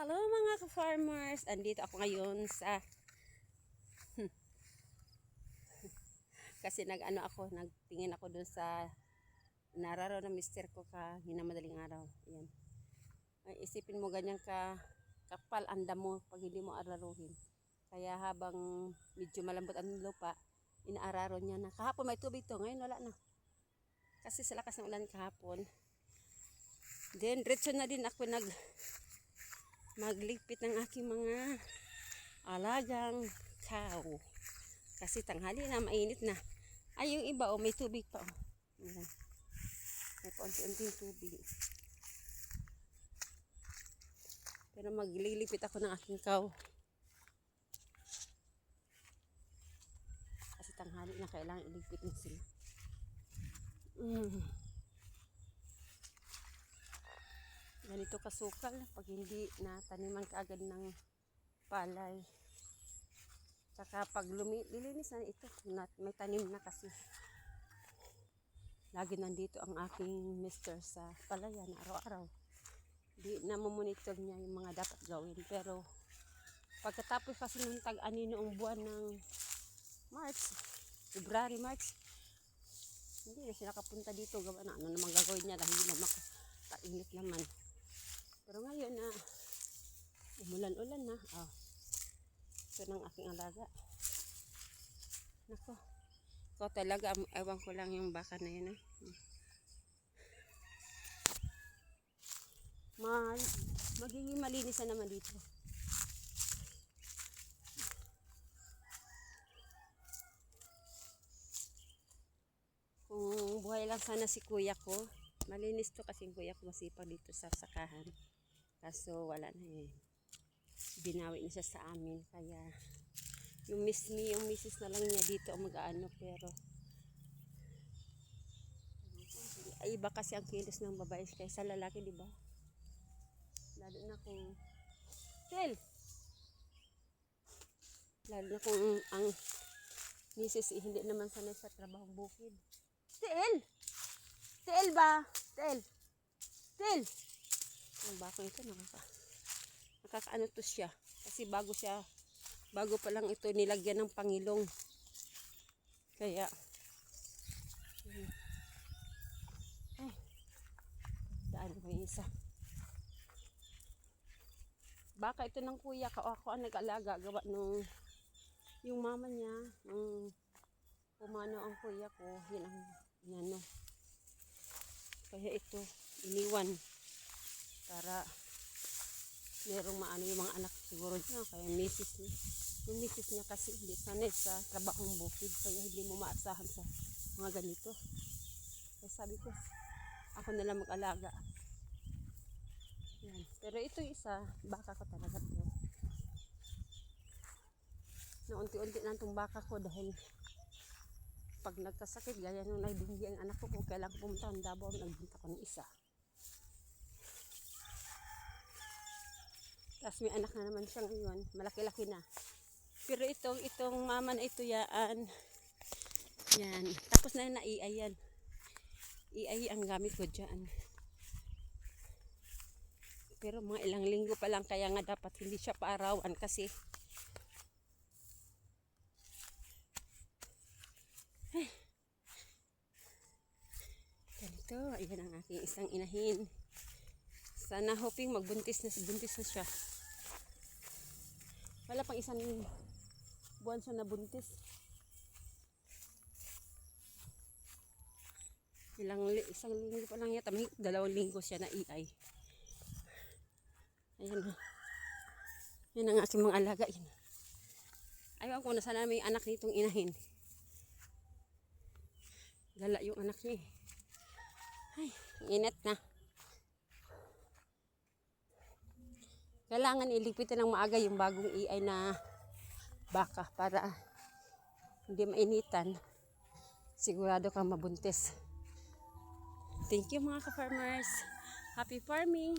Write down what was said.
Hello mga ka-farmers! Andito ako ngayon sa kasi nagtingin ako dun sa nararo ng mister ko hinamadaling araw. Ayan. Ay, isipin mo ganyan kapal ang damo pag hindi mo araruhin. Kaya habang medyo malambot ang lupa, inaararo niya na. Kahapon may tubig to, ngayon wala na. Kasi sa lakas ng ulan kahapon. Then, diretso na din ako magligpit ng aking mga alagang cow. Kasi tanghali na, mainit na. Ay, yung iba, may tubig pa. Ayan. May paunti-unting tubig. Pero magliligpit ako ng aking cow. Kasi tanghali na, kailangan iligpit na sila. Ganito kasukal pag hindi na taniman kaagad ng palay. Saka pag lilinis na ito, may tanim na kasi. Lagi nandito ang aking mister sa palayan araw-araw. Di na monitor niya yung mga dapat gawin. Pero pagkatapos kasi ng tag-ani noong buwan ng February, March, hindi na siya nakapunta dito. Gawa na ano naman gagawin niya dahil naman kainit naman. Pero ngayon na umulan-ulan na. Ito ng aking alaga. Nako. Ikaw talaga, ewan ko lang yung baka na yun. Magiging malinis na naman dito. Kung buhay lang sana si kuya ko, malinis to kasi kuya ko masipag dito sa sakahan. Kaso wala na binawi niya siya sa amin. Kaya yung misis na lang niya dito ang mag-aano. Pero ay, iba kasi ang kilos ng babae kaysa lalaki, di ba? Lalo na kung ang misis hindi naman sanay sa trabaho bukid. Tel ba? Tel. Ang bako ito nakakaano to siya. Kasi bago pa lang ito nilagyan ng pangilong. Kaya daan ko yung isa. Baka ito ng kuya ko, ako ang nag-alaga gawa nung yung mama niya nung pumano ang kuya ko, yun ang inano. Kaya ito iniwan para merong maano yung mga anak siguro niya. Kaya yung misis niya kasi hindi sanay sa trabahong bukid, kaya hindi mo maasahan sa mga ganito. Kaya sabi ko, ako na lang mag-alaga. Yan. Pero ito isa, baka ko talaga to. Na unti-unti na itong baka ko dahil pag nagkasakit, gaya nung nagbinggi ang anak ko, kung kailangan ko pumunta ng Davao, nagbinta ko ng isa. Tapos may anak na naman siya ngayon, malaki-laki na. Pero itong mama na ito yan. Tapos na iay yan. Iay ang gamit ko dyan. Pero mga ilang linggo pa lang, kaya nga dapat hindi siya paarawan kasi ganito. Ayan ang aking isang inahin. Sana hoping buntis na siya. Wala pang isang buwan siya na buntis. Isang linggo pa lang yata, may 2 linggo siya na iay. Ayan na. Yan ang aking mga alaga. Ayaw ko na sana may anak nitong inahin. Gala yung anak niya. Ay, init na. Kailangan iligpitin ng maaga yung bagong iay na baka para hindi mainitan. Sigurado kang mabuntis. Thank you mga ka-farmers. Happy farming!